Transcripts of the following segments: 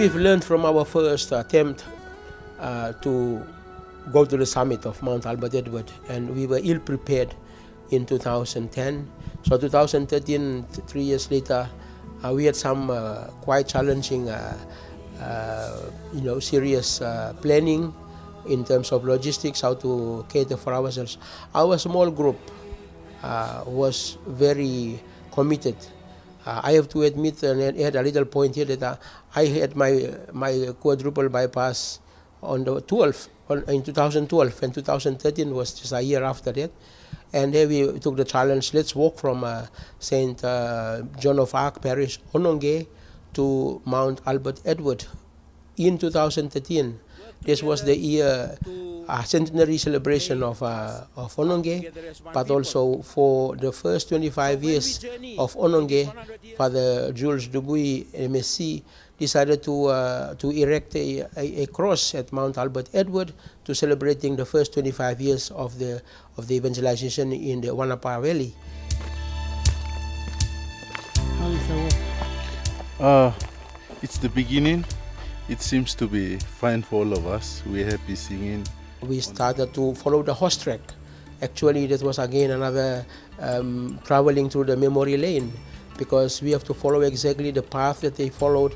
we've learned from our first attempt to go to the summit of Mount Albert Edward, and we were ill prepared in 2010. So 2013, 3 years later, we had some quite challenging, serious planning in terms of logistics, how to cater for ourselves. Our small group was very committed. I have to admit, and add a little point here, that I had my quadruple bypass on the 12th, in 2012, and 2013 was just a year after that. And there we took the challenge, let's walk from St. John of Arc Parish, Ononge, to Mount Albert Edward in 2013. This was the year centenary celebration of Ononge, but also for the first 25 years of Ononge, Father Jules Dubuy, MSc, decided to erect a cross at Mount Albert Edward to celebrating the first 25 years of the evangelization in the Wanapa Valley. How is the walk? It's the beginning. It seems to be fine for all of us. We're happy singing. We started to follow the horse track. Actually, that was again another traveling through the memory lane, because we have to follow exactly the path that they followed.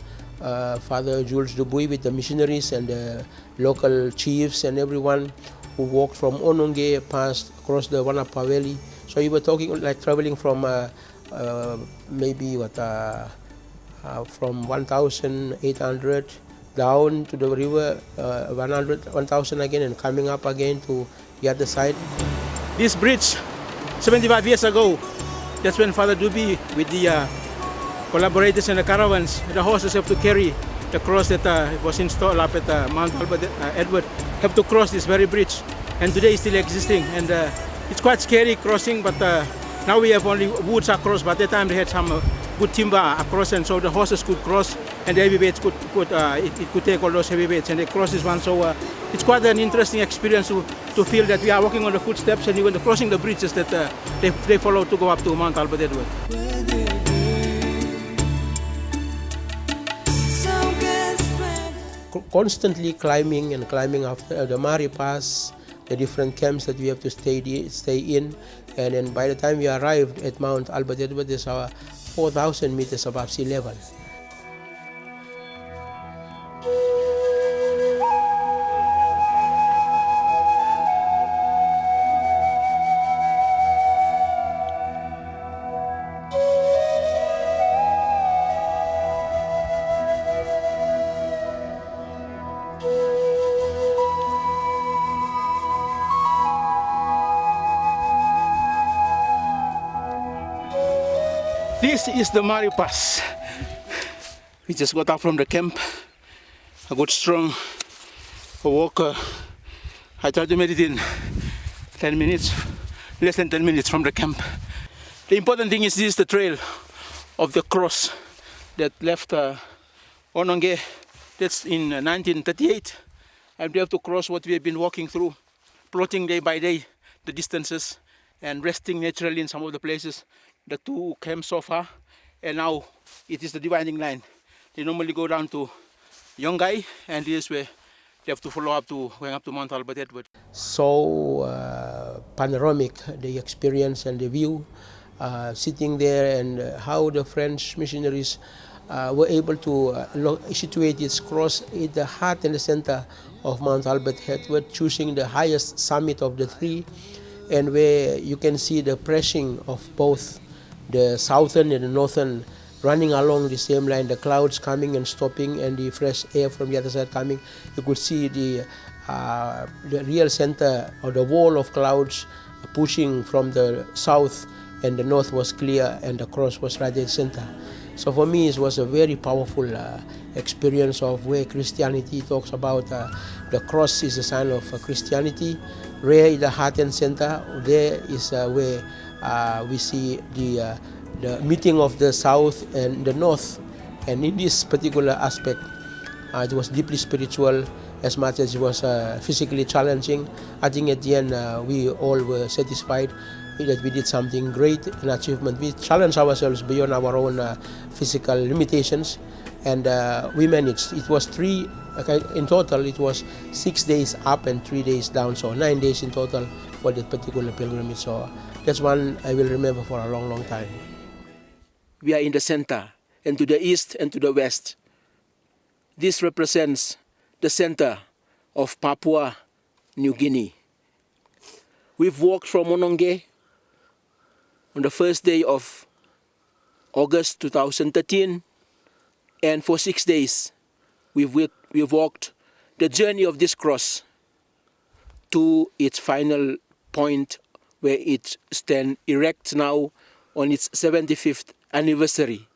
Father Jules Dubuy with the missionaries and the local chiefs and everyone who walked from Ononge past across the Wanapa Valley. So you were talking like traveling from from 1,800 down to the river, 1,000 again, and coming up again to the other side. This bridge, 75 years ago, that's when Father Dubuy with the collaborators and the caravans, the horses have to carry the cross that was installed up at Mount Albert Edward, have to cross this very bridge, and today it's still existing. And it's quite scary crossing, but now we have only woods across, but at that time they had some good timber across, and so the horses could cross, and the heavyweights could take all those heavyweights, and they cross this one. So it's quite an interesting experience to feel that we are walking on the footsteps and even crossing the bridges that they follow to go up to Mount Albert Edward. Constantly climbing and climbing after the Mari Pass, the different camps that we have to stay in, and then by the time we arrived at Mount Albert Edward, there's 4,000 meters above sea level. This is the Mari Pass. We just got out from the camp, a good strong walk. I tried to make it in 10 minutes, less than 10 minutes from the camp. The important thing is this is the trail of the cross that left Ononge. That's in 1938, and we have to cross what we have been walking through, plotting day by day the distances and resting naturally in some of the places. The two camps so far, and now it is the dividing line. They normally go down to Yongai, and this is where they have to follow up to going up to Mount Albert Edward. So panoramic, the experience and the view, sitting there, and how the French missionaries were able to situate its cross in the heart and the center of Mount Albert Edward, choosing the highest summit of the three, and where you can see the pressing of both the southern and the northern running along the same line, the clouds coming and stopping, and the fresh air from the other side coming. You could see the real center or the wall of clouds pushing from the south, and the north was clear, and the cross was right at the center. So for me, it was a very powerful experience of where Christianity talks about the cross is a sign of Christianity. Where in the heart and center, there is where we see the meeting of the south and the north, and in this particular aspect, it was deeply spiritual as much as it was physically challenging. I think at the end we all were satisfied that we did something great, an achievement. We challenged ourselves beyond our own physical limitations, And we managed. It was three, okay, in total it was 6 days up and 3 days down, so 9 days in total for that particular pilgrimage. So that's one I will remember for a long, long time. We are in the center, and to the east and to the west. This represents the center of Papua New Guinea. We've walked from Mononge on the first day of August 2013, and for 6 days we've walked the journey of this cross to its final point, where it stands erect now on its 75th anniversary.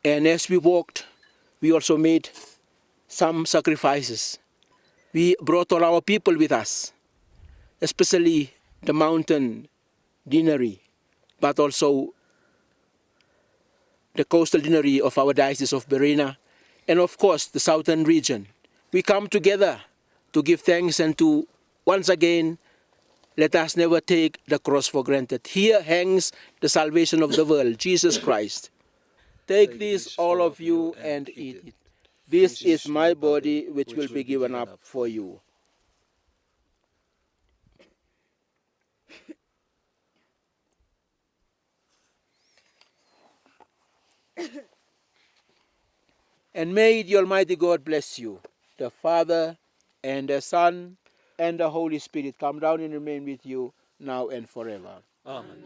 And as we walked, we also made some sacrifices. We brought all our people with us, especially the mountain deanery, but also the coastal deanery of our Diocese of Berena, and of course the southern region. We come together to give thanks and to, once again, let us never take the cross for granted. Here hangs the salvation of the world, Jesus Christ. Take this, all of you, and eat it. This is my body, which will be given up for you. And may the Almighty God bless you, the Father, and the Son, and the Holy Spirit come down and remain with you now and forever. Amen.